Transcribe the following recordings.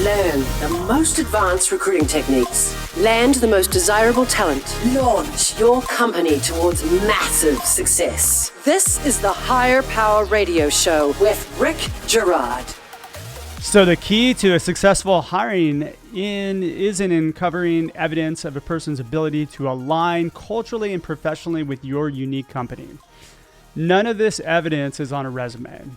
Learn the most advanced recruiting techniques. Land the most desirable talent. Launch your company towards massive success. This is the Higher Power Radio Show with Rick Girard. So the key to a successful hiring isn't in uncovering evidence of a person's ability to align culturally and professionally with your unique company. None of this evidence is on a resume.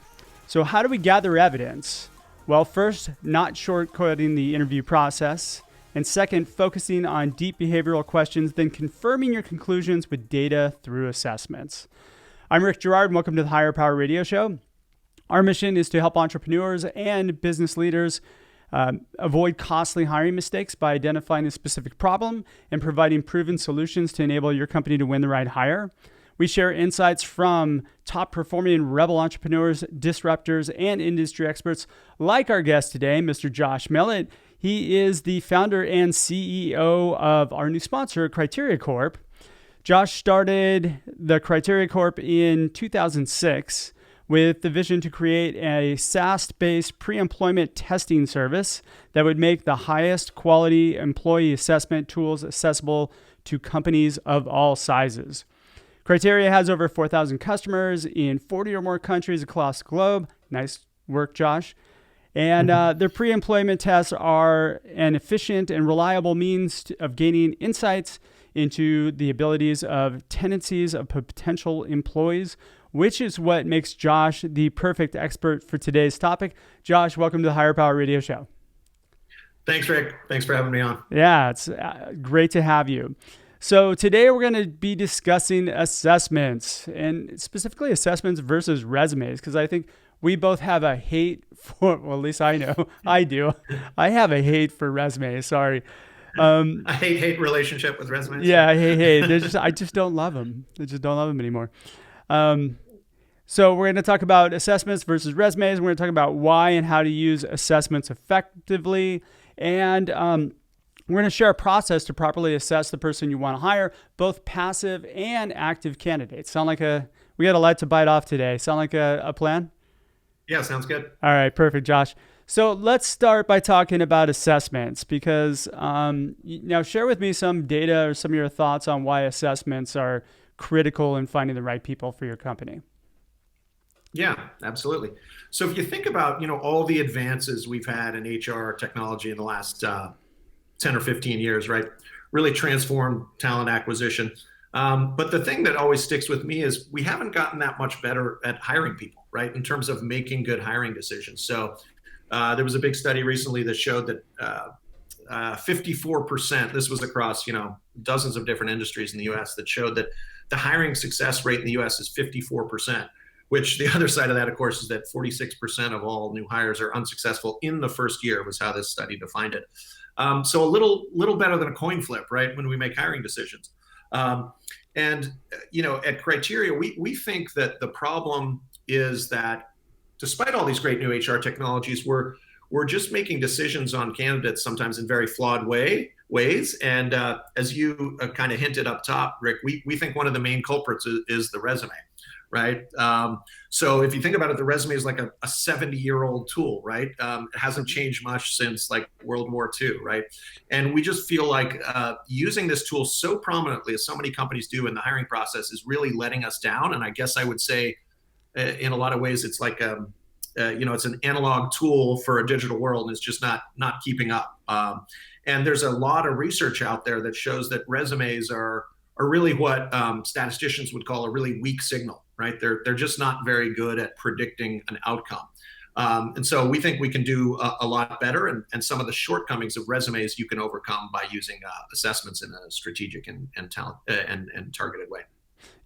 So how do we gather evidence? Well, first, not shortcutting the interview process. And second, focusing on deep behavioral questions, then confirming your conclusions with data through assessments. I'm Rick Girard, and welcome to the Higher Power Radio Show. Our mission is to help entrepreneurs and business leaders avoid costly hiring mistakes by identifying a specific problem and providing proven solutions to enable your company to win the right hire. We share insights from top-performing rebel entrepreneurs, disruptors, and industry experts like our guest today, Mr. Josh Millet. He is the founder and CEO of our new sponsor, Criteria Corp. Josh started the Criteria Corp in 2006 with the vision to create a SaaS-based pre-employment testing service that would make the highest quality employee assessment tools accessible to companies of all sizes. Criteria has over 4,000 customers in 40 or more countries across the globe. Nice work, Josh. And their pre-employment tests are an efficient and reliable means of gaining insights into the abilities of tendencies of potential employees, which is what makes Josh the perfect expert for today's topic. Josh, welcome to the Higher Power Radio Show. Thanks, Rick. Thanks for having me on. Yeah, it's great to have you. So today we're going to be discussing assessments, and specifically assessments versus resumes, because I think we both have a hate for, well, at least I know I do. I have a hate for resumes. Sorry. A hate relationship with resumes. Yeah, I just don't love them. I just don't love them anymore. So we're going to talk about assessments versus resumes. We're going to talk about why and how to use assessments effectively. And we're going to share a process to properly assess the person you want to hire, both passive and active candidates. We got a lot to bite off today. Sound like a plan? Yeah, sounds good. All right, perfect, Josh. So let's start by talking about assessments because now share with me some data or some of your thoughts on why assessments are critical in finding the right people for your company. Yeah, absolutely. So if you think about, all the advances we've had in HR technology in the last 10 or 15 years, right? Really transformed talent acquisition. But the thing that always sticks with me is we haven't gotten that much better at hiring people, right? In terms of making good hiring decisions. So there was a big study recently that showed that 54%, this was across, dozens of different industries in the US, that showed that the hiring success rate in the US is 54%, which the other side of that, of course, is that 46% of all new hires are unsuccessful in the first year, was how this study defined it. So a little better than a coin flip, right, when we make hiring decisions. At Criteria, we think that the problem is that despite all these great new HR technologies, we're just making decisions on candidates sometimes in very flawed ways. And as you kind of hinted up top, Rick, we think one of the main culprits is the resume, right? So if you think about it, the resume is like a 70-year-old tool, right? It hasn't changed much since like World War II, right? And we just feel like using this tool so prominently, as so many companies do in the hiring process, is really letting us down. And I guess I would say in a lot of ways, it's like, it's an analog tool for a digital world, and it's just not keeping up. And there's a lot of research out there that shows that resumes are really what statisticians would call a really weak signal, right? They're just not very good at predicting an outcome. And so we think we can do a lot better, and some of the shortcomings of resumes you can overcome by using assessments in a strategic and talent and targeted way.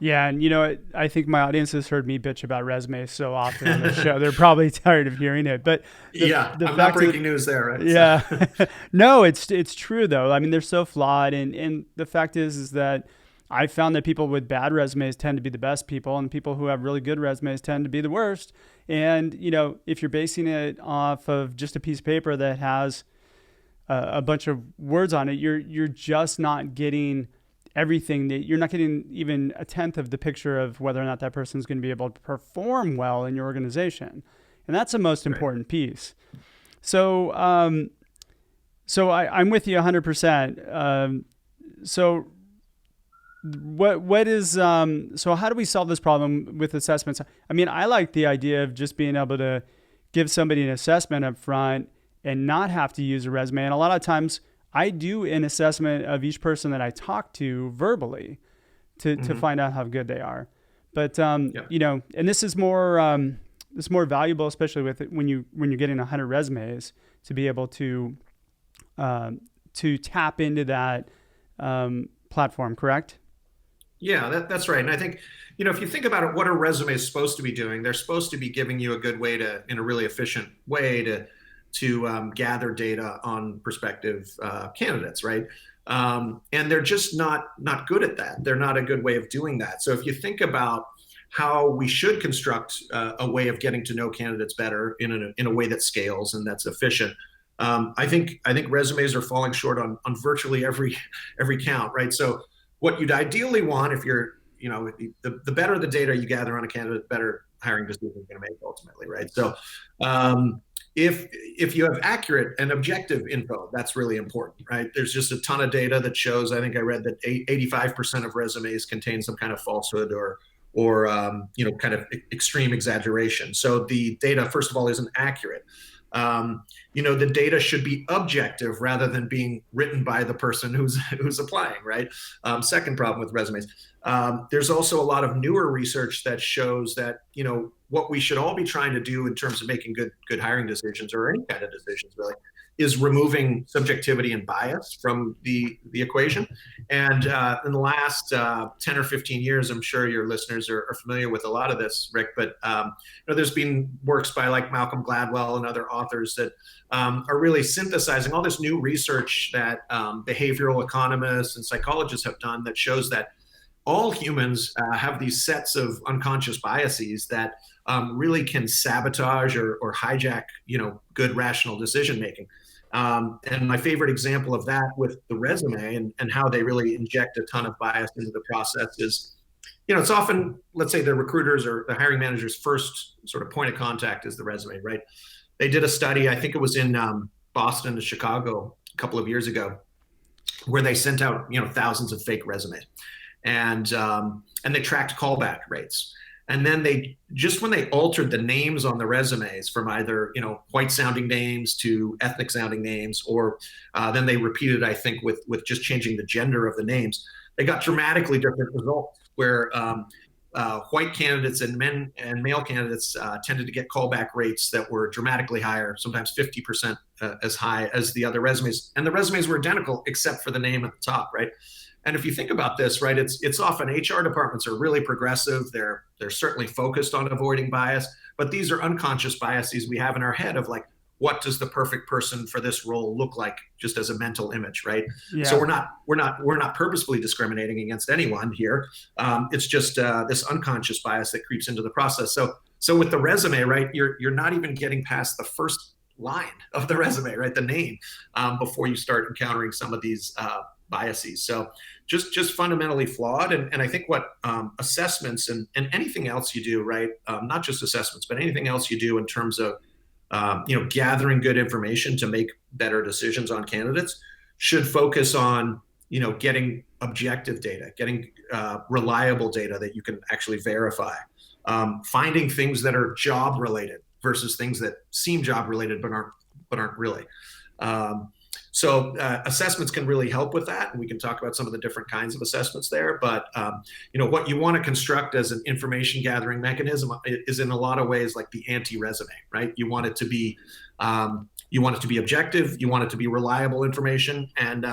Yeah, and I think my audience has heard me bitch about resumes so often on the show. They're probably tired of hearing it. But I'm not breaking news there, right? Yeah. No, it's true though. I mean, they're so flawed, and the fact is that I found that people with bad resumes tend to be the best people, and people who have really good resumes tend to be the worst. And if you're basing it off of just a piece of paper that has a bunch of words on it, you're just not getting everything. That you're not getting even a tenth of the picture of whether or not that person's going to be able to perform well in your organization. And that's the most important piece. So So I'm with you 100%. So what is so how do we solve this problem with assessments? I mean, I like the idea of just being able to give somebody an assessment up front and not have to use a resume. And a lot of times I do an assessment of each person that I talk to verbally to find out how good they are. But you know, and this is more valuable, especially with when you're getting 100 resumes, to be able to tap into that platform, correct? Yeah, that's right. And I think, you know, if you think about it, what a resume is supposed to be doing, they're supposed to be giving you a good way to, in a really efficient way to gather data on prospective candidates, right? And they're just not good at that. They're not a good way of doing that. So if you think about how we should construct a way of getting to know candidates better in a way that scales and that's efficient, I think resumes are falling short on virtually every count, right? So what you'd ideally want, if you're, you know, the better the data you gather on a candidate, the better hiring decisions you're going to make ultimately, right? So if you have accurate and objective info, that's really important, right? There's just a ton of data that shows, I think I read that 85% of resumes contain some kind of falsehood or you know, kind of extreme exaggeration. So the data, first of all, isn't accurate. You know, the data should be objective rather than being written by the person who's applying, right? Second problem with resumes. There's also a lot of newer research that shows that, you know, what we should all be trying to do in terms of making good hiring decisions, or any kind of decisions really, is removing subjectivity and bias from the equation. And in the last 10 or 15 years, I'm sure your listeners are familiar with a lot of this, Rick, but you know, there's been works by like Malcolm Gladwell and other authors that are really synthesizing all this new research that behavioral economists and psychologists have done that shows that all humans have these sets of unconscious biases that really can sabotage or hijack, you know, good rational decision making. And my favorite example of that with the resume and how they really inject a ton of bias into the process is, you know, it's often, let's say the recruiters or the hiring manager's first sort of point of contact is the resume, right? They did a study, I think it was in Boston to Chicago a couple of years ago, where they sent out, you know, thousands of fake resumes, and they tracked callback rates. And then when they altered the names on the resumes from either, you know, white sounding names to ethnic sounding names, or then they repeated, I think, with just changing the gender of the names, they got dramatically different results where white candidates and male candidates tended to get callback rates that were dramatically higher, sometimes 50% as high as the other resumes. And the resumes were identical except for the name at the top, right? And if you think about this, right, it's often HR departments are really progressive. They're certainly focused on avoiding bias, but these are unconscious biases we have in our head of like, what does the perfect person for this role look like, just as a mental image, right? Yeah. So we're not purposefully discriminating against anyone here. It's just this unconscious bias that creeps into the process. So with the resume, right, you're not even getting past the first line of the resume, right, the name, before you start encountering some of these biases. So just fundamentally flawed. And I think what assessments and anything else you do, right, not just assessments, but anything else you do in terms of you know, gathering good information to make better decisions on candidates, should focus on, you know, getting objective data, getting reliable data that you can actually verify, finding things that are job related versus things that seem job related but aren't really. So assessments can really help with that, and we can talk about some of the different kinds of assessments there. But you know, what you want to construct as an information gathering mechanism is in a lot of ways like the anti-resume, right? You want it to be objective, you want it to be reliable information, and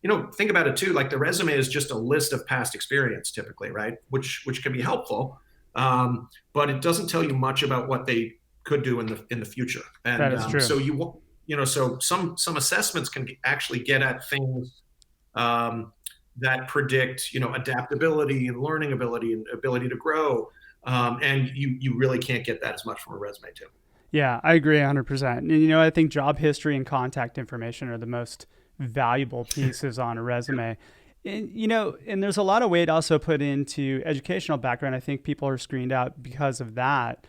you know, think about it too. Like the resume is just a list of past experience, typically, right? Which can be helpful, but it doesn't tell you much about what they could do in the future. And that is true. So you know, so some assessments can actually get at things that predict, you know, adaptability and learning ability and ability to grow. And you really can't get that as much from a resume too. Yeah, I agree 100%. And, you know, I think job history and contact information are the most valuable pieces on a resume. And, you know, and there's a lot of weight also put into educational background. I think people are screened out because of that.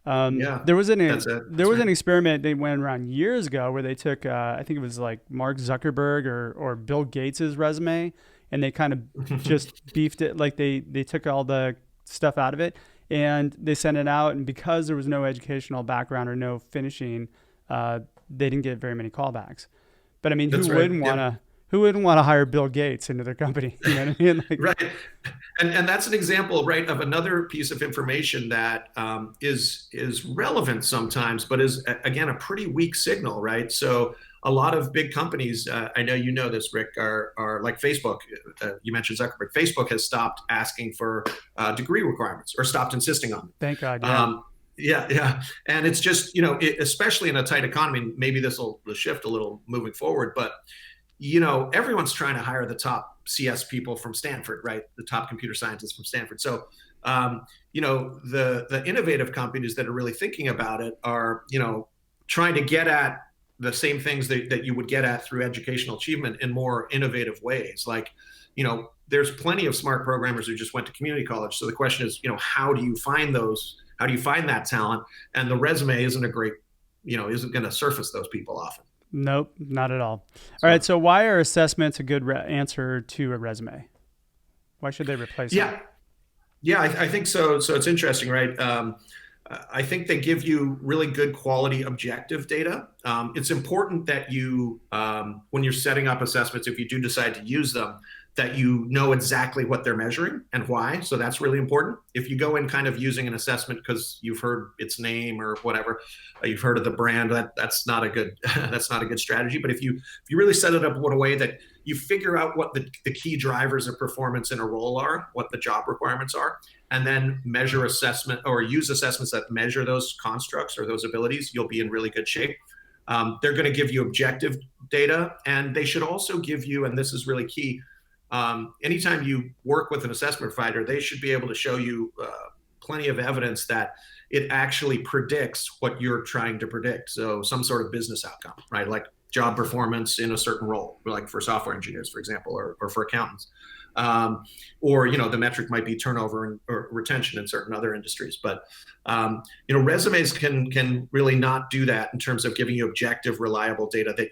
Yeah, There was an that's it. there That's was right. an experiment they went around years ago where they took I think it was like Mark Zuckerberg or Bill Gates's resume, and they kind of just beefed it, like they took all the stuff out of it and they sent it out, and because there was no educational background or no finishing, they didn't get very many callbacks. But I mean, That's right. Yep. who wouldn't want to hire Bill Gates into their company? You know what I mean? Like, Right. And that's an example, right, of another piece of information that is relevant sometimes, but is again a pretty weak signal, right? So a lot of big companies, I know you know this, Rick, are like Facebook. You mentioned Zuckerberg. Facebook has stopped asking for degree requirements or stopped insisting on them. thank God, yeah. Yeah. And it's just, especially in a tight economy, maybe this will shift a little moving forward, but everyone's trying to hire the top CS people from Stanford, right? The top computer scientists from Stanford. So, the innovative companies that are really thinking about it are, trying to get at the same things that you would get at through educational achievement in more innovative ways. Like, there's plenty of smart programmers who just went to community college. So the question is, how do you find those? How do you find that talent? And the resume isn't isn't going to surface those people often. Nope, not at all. All right, so why are assessments a good answer to a resume? Why should they replace it? Yeah, I think so. So it's interesting, right? I think they give you really good quality objective data. It's important that you, when you're setting up assessments, if you do decide to use them, that you know exactly what they're measuring and why. So that's really important. If you go in kind of using an assessment because you've heard its name or whatever, you've heard of the brand, that's not a good that's not a good strategy. But if you really set it up in a way that you figure out what the key drivers of performance in a role are, what the job requirements are, and then measure assessment or use assessments that measure those constructs or those abilities, you'll be in really good shape. They're going to give you objective data, and they should also give you, and this is really key, anytime you work with an assessment provider, they should be able to show you plenty of evidence that it actually predicts what you're trying to predict. So some sort of business outcome, right? Like job performance in a certain role, like for software engineers, for example, or for accountants. Or the metric might be turnover or retention in certain other industries. But resumes can really not do that in terms of giving you objective, reliable data that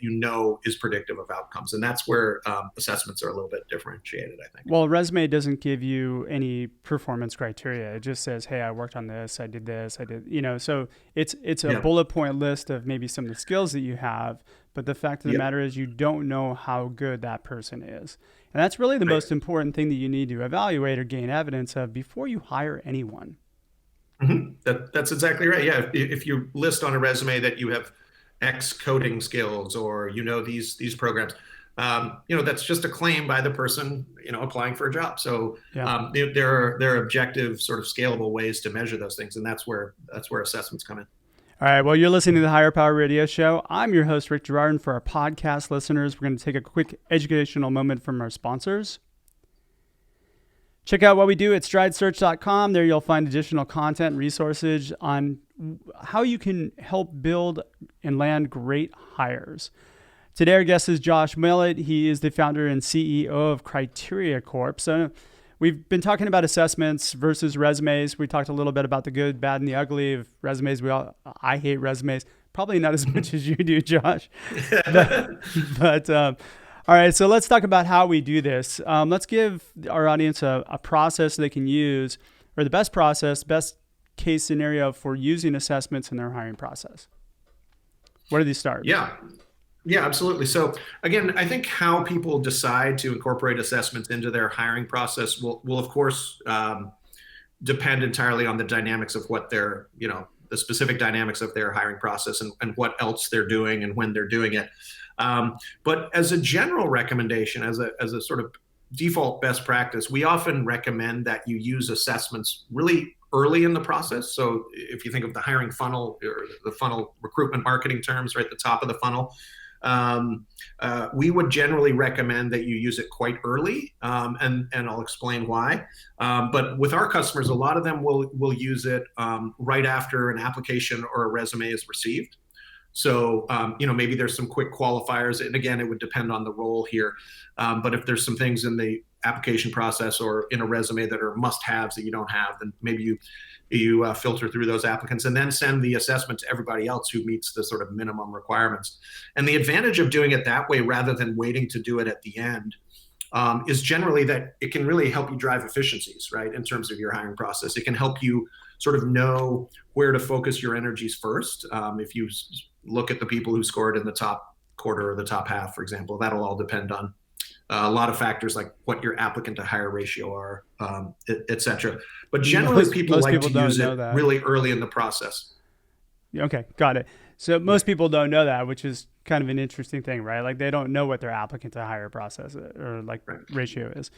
is predictive of outcomes, and that's where assessments are a little bit differentiated, I think. Well, a resume doesn't give you any performance criteria. It just says, "Hey, I worked on this. I did this. I did." So it's a bullet point list of maybe some of the skills that you have. But the fact of the matter is, you don't know how good that person is. And that's really the most important thing that you need to evaluate or gain evidence of before you hire anyone. Mm-hmm. That's exactly right. Yeah. If you list on a resume that you have X coding skills or, these programs, that's just a claim by the person, applying for a job. So there are objective sort of scalable ways to measure those things. And that's where assessments come in. All right, well, you're listening to the Higher Power Radio Show. I'm your host, Rick Girard, and for our podcast listeners, we're going to take a quick educational moment from our sponsors. Check out what we do at stridesearch.com. There you'll find additional content and resources on how you can help build and land great hires. Today, our guest is Josh Millet. He is the founder and CEO of Criteria Corp. So we've been talking about assessments versus resumes. We talked a little bit about the good, bad, and the ugly of resumes. I hate resumes, probably not as much as you do, Josh. But all right, so let's talk about how we do this. Let's give our audience a process they can use, or the best case scenario for using assessments in their hiring process. Where do they start? Yeah, absolutely. So again, I think how people decide to incorporate assessments into their hiring process will of course depend entirely on the dynamics of what their, the specific dynamics of their hiring process and what else they're doing and when they're doing it. But as a general recommendation, as a sort of default best practice, we often recommend that you use assessments really early in the process. So if you think of the hiring funnel or the funnel recruitment marketing terms, right at the top of the funnel, we would generally recommend that you use it quite early, and I'll explain why. But with our customers, a lot of them will use it right after an application or a resume is received. So, maybe there's some quick qualifiers, and again, it would depend on the role here. But if there's some things in the application process or in a resume that are must-haves that you don't have, then maybe you filter through those applicants and then send the assessment to everybody else who meets the sort of minimum requirements. And the advantage of doing it that way rather than waiting to do it at the end is generally that it can really help you drive efficiencies, right, in terms of your hiring process. It can help you sort of know where to focus your energies first. If you look at the people who scored in the top quarter or the top half, for example, that'll all depend on a lot of factors like what your applicant to hire ratio are, et cetera. But generally, people like to use it really early in the process. Okay, got it. So most people don't know that, which is kind of an interesting thing, right? Like they don't know what their applicant to hire process or like ratio is.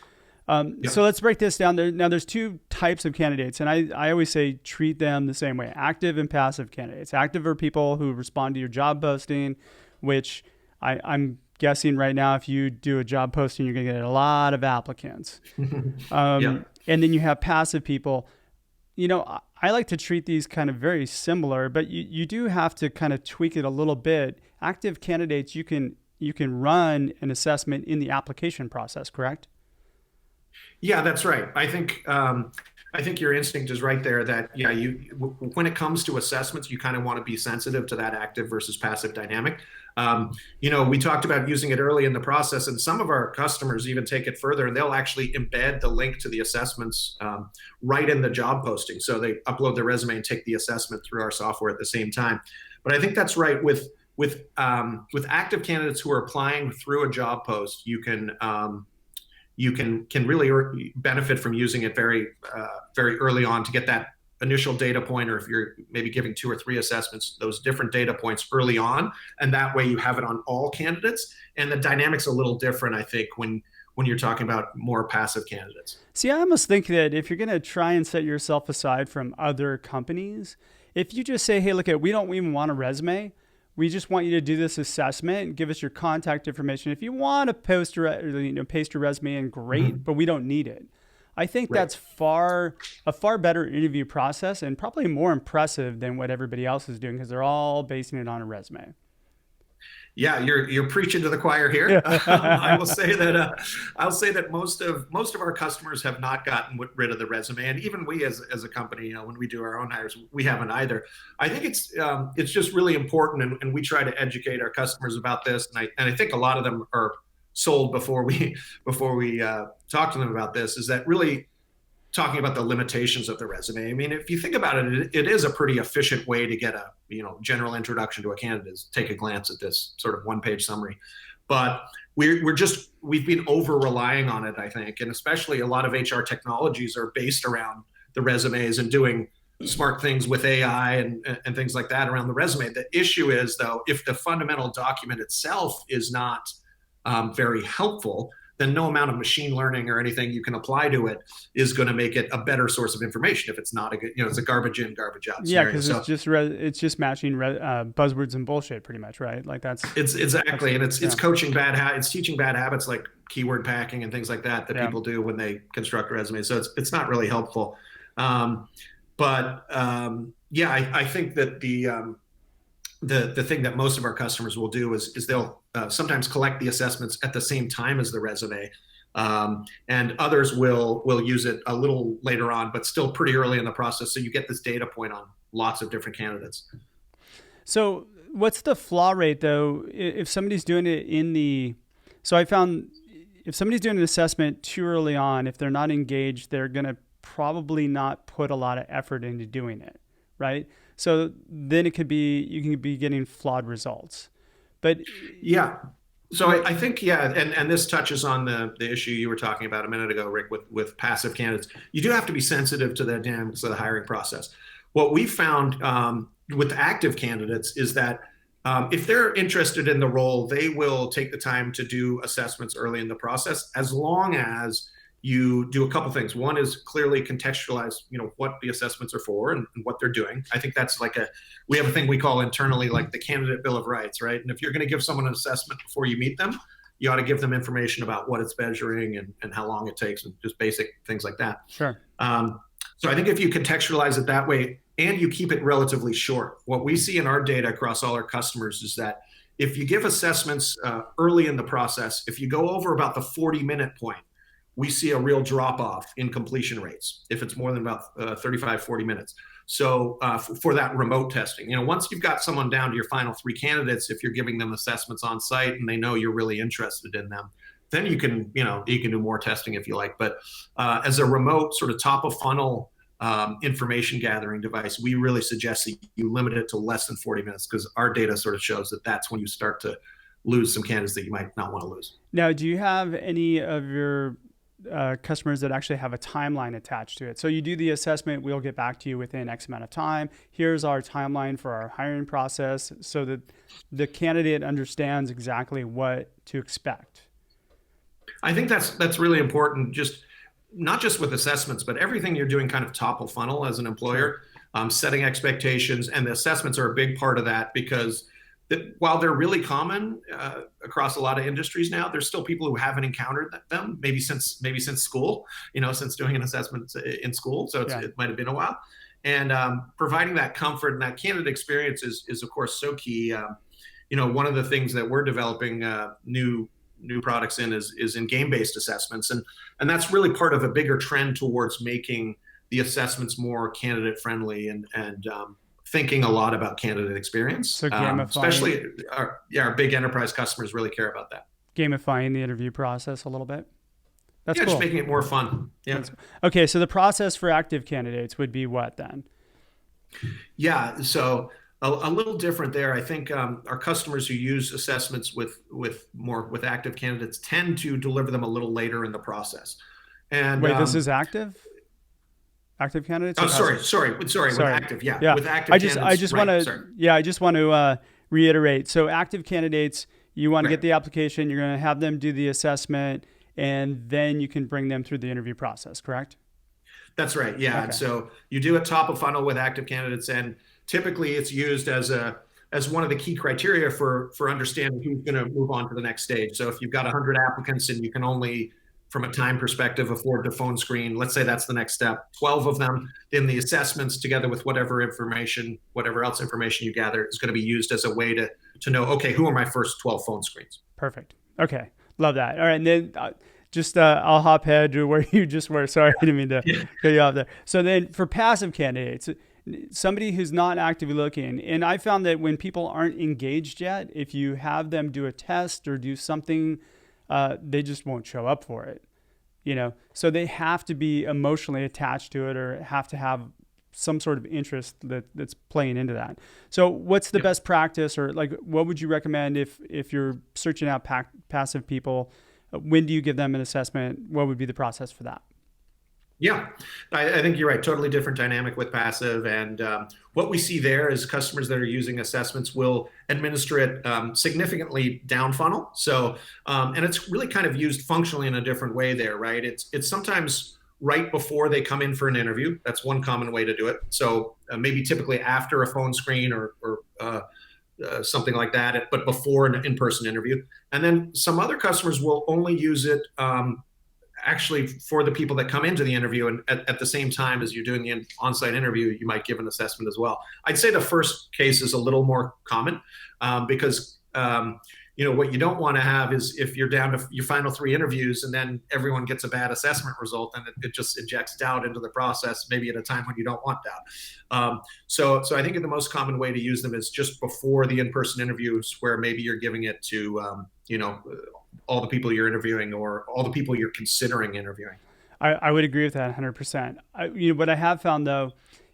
So let's break this down. Now there's two types of candidates, and I always say treat them the same way: active and passive candidates. Active are people who respond to your job posting, which I'm guessing right now, if you do a job posting, you're going to get a lot of applicants. And then you have passive people. You know, I like to treat these kind of very similar, but you do have to kind of tweak it a little bit. Active candidates, you can run an assessment in the application process, correct? Yeah, that's right. I think your instinct is right there that, when it comes to assessments, you kind of want to be sensitive to that active versus passive dynamic. We talked about using it early in the process, and some of our customers even take it further, and they'll actually embed the link to the assessments right in the job posting. So they upload their resume and take the assessment through our software at the same time. But I think that's right. With active candidates who are applying through a job post, you can really benefit from using it very early on to get that initial data point, or if you're maybe giving 2 or 3 assessments, those different data points early on, and that way you have it on all candidates. And the dynamic's a little different, I think, when you're talking about more passive candidates. See, I almost think that if you're going to try and set yourself aside from other companies, if you just say, hey, look, we don't even want a resume. We just want you to do this assessment and give us your contact information. If you want to paste your resume in, great, but we don't need it. I think that's a far better interview process and probably more impressive than what everybody else is doing, because they're all basing it on a resume. Yeah, you're preaching to the choir here. I will say that most of our customers have not gotten rid of the resume, and even we as a company, when we do our own hires, we haven't either. I think it's just really important, and we try to educate our customers about this, and I think a lot of them are sold before we talk to them about this, is that really talking about the limitations of the resume. I mean, if you think about it, it is a pretty efficient way to get a general introduction to a candidate, is take a glance at this sort of one-page summary. But we've been over relying on it, I think, and especially a lot of HR technologies are based around the resumes and doing smart things with AI and things like that around the resume. The issue is, though, if the fundamental document itself is not very helpful, then no amount of machine learning or anything you can apply to it is going to make it a better source of information. If it's not a good, it's a garbage in, garbage out scenario. Yeah, because it's just matching buzzwords and bullshit, pretty much, right? Like it's exactly, and it's coaching it's teaching bad habits like keyword packing and things like that people do when they construct resumes. So it's not really helpful. I think that the thing that most of our customers will do is they'll sometimes collect the assessments at the same time as the resume, and others will use it a little later on, but still pretty early in the process. So you get this data point on lots of different candidates. So what's the flaw rate, though, if somebody's doing it so I found if somebody's doing an assessment too early on, if they're not engaged, they're going to probably not put a lot of effort into doing it, right? So then you can be getting flawed results. But yeah, so I think, and this touches on the issue you were talking about a minute ago, Rick, with passive candidates. You do have to be sensitive to the dynamics of the hiring process. What we found with active candidates is that if they're interested in the role, they will take the time to do assessments early in the process, as long as you do a couple things. One is clearly contextualize, what the assessments are for and what they're doing. I think that's we have a thing we call internally like the candidate bill of rights, right? And if you're going to give someone an assessment before you meet them, you ought to give them information about what it's measuring and how long it takes and just basic things like that. Sure. So I think if you contextualize it that way and you keep it relatively short, what we see in our data across all our customers is that if you give assessments early in the process, if you go over about the 40-minute point, we see a real drop off in completion rates if it's more than about 35, 40 minutes. So for that remote testing, once you've got someone down to your final 3 candidates, if you're giving them assessments on site and they know you're really interested in them, then you can do more testing if you like. But as a remote sort of top of funnel information gathering device, we really suggest that you limit it to less than 40 minutes, because our data sort of shows that that's when you start to lose some candidates that you might not want to lose. Now, do you have any of your customers that actually have a timeline attached to it? So you do the assessment, we'll get back to you within X amount of time. Here's our timeline for our hiring process, so that the candidate understands exactly what to expect. I think that's really important, not just with assessments, but everything you're doing kind of top of funnel as an employer, setting expectations, and the assessments are a big part of that, because while they're really common across a lot of industries now, there's still people who haven't encountered them, maybe since school, since doing an assessment in school. So it might have been a while. And providing that comfort and that candidate experience is of course so key. One of the things that we're developing new products is in game-based assessments, and that's really part of a bigger trend towards making the assessments more candidate friendly and thinking a lot about candidate experience. So gamifying, especially our big enterprise customers really care about that. Gamifying the interview process a little bit. That's cool. Just making it more fun. Yeah. Okay, so the process for active candidates would be what then? Yeah, so a little different there. I think our customers who use assessments with active candidates tend to deliver them a little later in the process. And wait, this is active? Active candidates? Oh, sorry. With active, yeah. With active candidates. I just want to reiterate. So active candidates, you want to get the application, you're going to have them do the assessment, and then you can bring them through the interview process, correct? That's right. Yeah. Okay. So you do a top of funnel with active candidates, and typically it's used as one of the key criteria for understanding who's going to move on to the next stage. So if you've got 100 applicants and you can only, from a time perspective, afford to phone screen, let's say that's the next step, 12 of them, then the assessments together with whatever else information you gather is going to be used as a way to know, okay, who are my first 12 phone screens? Perfect. Okay. Love that. All right. And then I'll hop ahead to where you just were. Sorry, I didn't mean to cut you off there. So then for passive candidates, somebody who's not actively looking, and I found that when people aren't engaged yet, if you have them do a test or do something, they just won't show up for it, so they have to be emotionally attached to it or have to have some sort of interest that's playing into that. So what's the best practice, or what would you recommend if you're searching out passive people? When do you give them an assessment? What would be the process for that? Yeah, I think you're right. Totally different dynamic with passive. And what we see there is customers that are using assessments will administer it significantly down funnel. So, and it's really kind of used functionally in a different way there, right? It's sometimes right before they come in for an interview. That's one common way to do it. So maybe typically after a phone screen or something like that, but before an in-person interview. And then some other customers will only use it actually for the people that come into the interview, and at the same time as you're doing the on-site interview, you might give an assessment as well. I'd say the first case is a little more common because what you don't want to have is if you're down to your final 3 interviews and then everyone gets a bad assessment result, and it just injects doubt into the process, maybe at a time when you don't want doubt. So I think the most common way to use them is just before the in-person interviews, where maybe you're giving it to all the people you're interviewing or all the people you're considering interviewing. I would agree with that 100%. What I have found though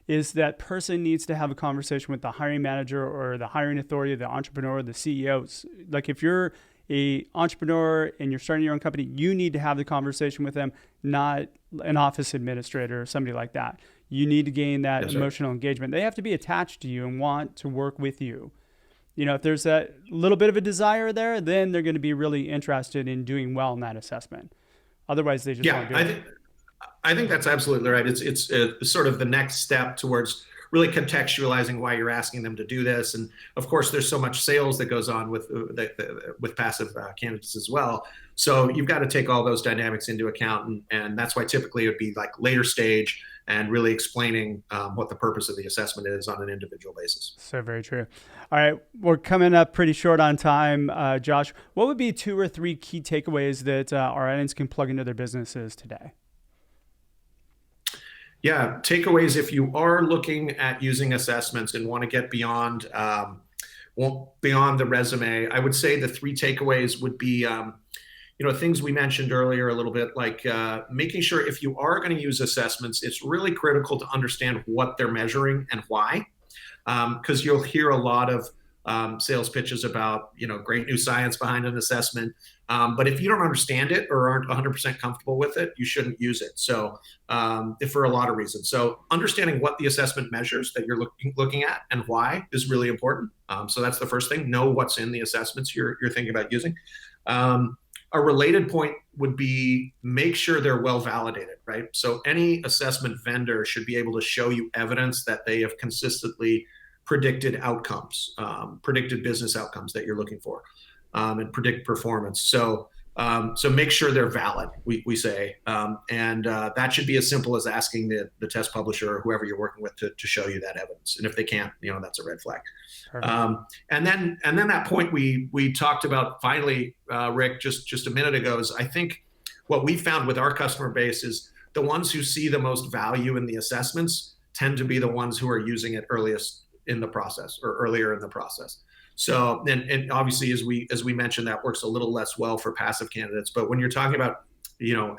is that person needs to have a conversation with the hiring manager or the hiring authority, the entrepreneur, the CEOs. Like if you're a entrepreneur and you're starting your own company, you need to have the conversation with them, not an office administrator or somebody like that. You need to gain that emotional engagement. They have to be attached to you and want to work with you. If there's a little bit of a desire there, then they're going to be really interested in doing well in that assessment. Otherwise, they just won't do it. I think that's absolutely right. It's sort of the next step towards really contextualizing why you're asking them to do this. And of course, there's so much sales that goes on with passive candidates as well. So you've got to take all those dynamics into account. And that's why typically it would be like later stage. and really explaining what the purpose of the assessment is on an individual basis. So very true. All right, we're coming up pretty short on time. Josh, what would be 2 or 3 key takeaways that our audience can plug into their businesses today? Yeah, takeaways, if you are looking at using assessments and want to get beyond the resume, I would say the 3 takeaways would be, things we mentioned earlier a little bit, like making sure if you are going to use assessments, it's really critical to understand what they're measuring and why, because you'll hear a lot of sales pitches about, great new science behind an assessment. But if you don't understand it or aren't 100% comfortable with it, you shouldn't use it. So for a lot of reasons. So understanding what the assessment measures that you're looking at and why is really important. So that's the first thing. Know what's in the assessments you're thinking about using. A related point would be make sure they're well validated, right? So any assessment vendor should be able to show you evidence that they have consistently predicted outcomes, predicted business outcomes that you're looking for, and predict performance. So make sure they're valid, we say. And that should be as simple as asking the test publisher or whoever you're working with to show you that evidence. And if they can't, that's a red flag. And then that point we talked about finally, Rick, just a minute ago, is I think what we found with our customer base is the ones who see the most value in the assessments tend to be the ones who are using it earliest in the process or earlier in the process. So, and obviously, as we mentioned, that works a little less well for passive candidates. But when you're talking about,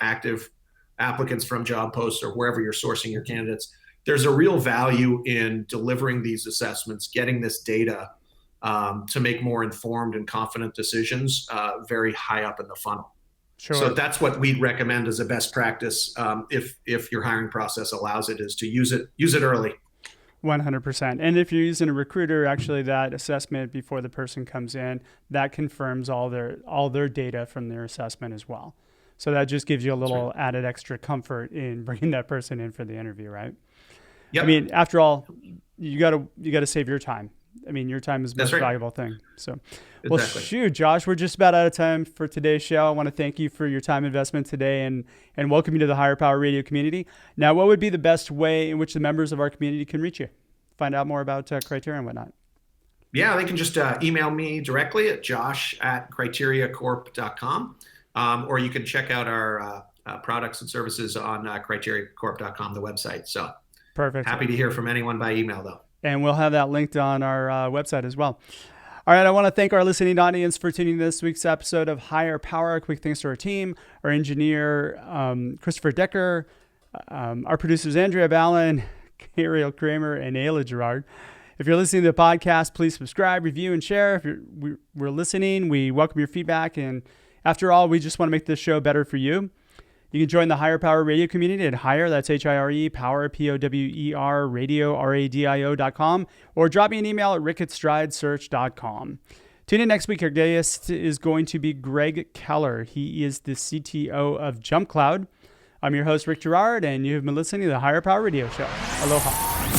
active applicants from job posts or wherever you're sourcing your candidates, there's a real value in delivering these assessments, getting this data to make more informed and confident decisions very high up in the funnel. Sure. So that's what we'd recommend as a best practice if your hiring process allows it, is to use it early. 100%. And if you're using a recruiter, actually that assessment before the person comes in, that confirms all their data from their assessment as well. So that just gives you a little added extra comfort in bringing that person in for the interview, right? Yep. I mean, after all, you gotta save your time. I mean, your time is the most valuable thing. So, well, shoot, Josh, we're just about out of time for today's show. I want to thank you for your time investment today and welcome you to the Higher Power Radio community. Now, what would be the best way in which the members of our community can reach you? Find out more about criteria and whatnot. Yeah, they can just email me directly at josh@criteriacorp.com, or you can check out our products and services on criteriacorp.com, the website. So perfect. Happy to hear from anyone by email, though. And we'll have that linked on our website as well. All right, I want to thank our listening audience for tuning in to this week's episode of Higher Power. Quick thanks to our team, our engineer, Christopher Decker, our producers, Andrea Ballin, Ariel Kramer, and Ayla Girard. If you're listening to the podcast, please subscribe, review, and share. If we're listening, we welcome your feedback. And after all, we just want to make this show better for you. You can join the Higher Power Radio community at Higher, that's H-I-R-E, Power, P-O-W-E-R, radio, R-A-D-I-O.com, or drop me an email at rick@stridesearch.com. Tune in next week. Our guest is going to be Greg Keller. He is the CTO of JumpCloud. I'm your host, Rick Girard, and you have been listening to the Higher Power Radio Show. Aloha.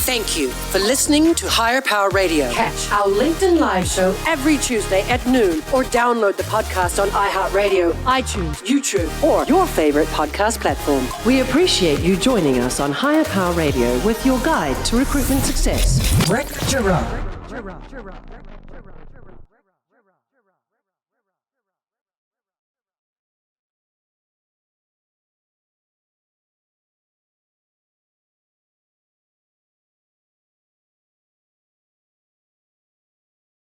Thank you for listening to Higher Power Radio. Catch our LinkedIn Live show every Tuesday at noon, or download the podcast on iHeartRadio, iTunes, YouTube, or your favorite podcast platform. We appreciate you joining us on Higher Power Radio with your guide to recruitment success, Rick Girard.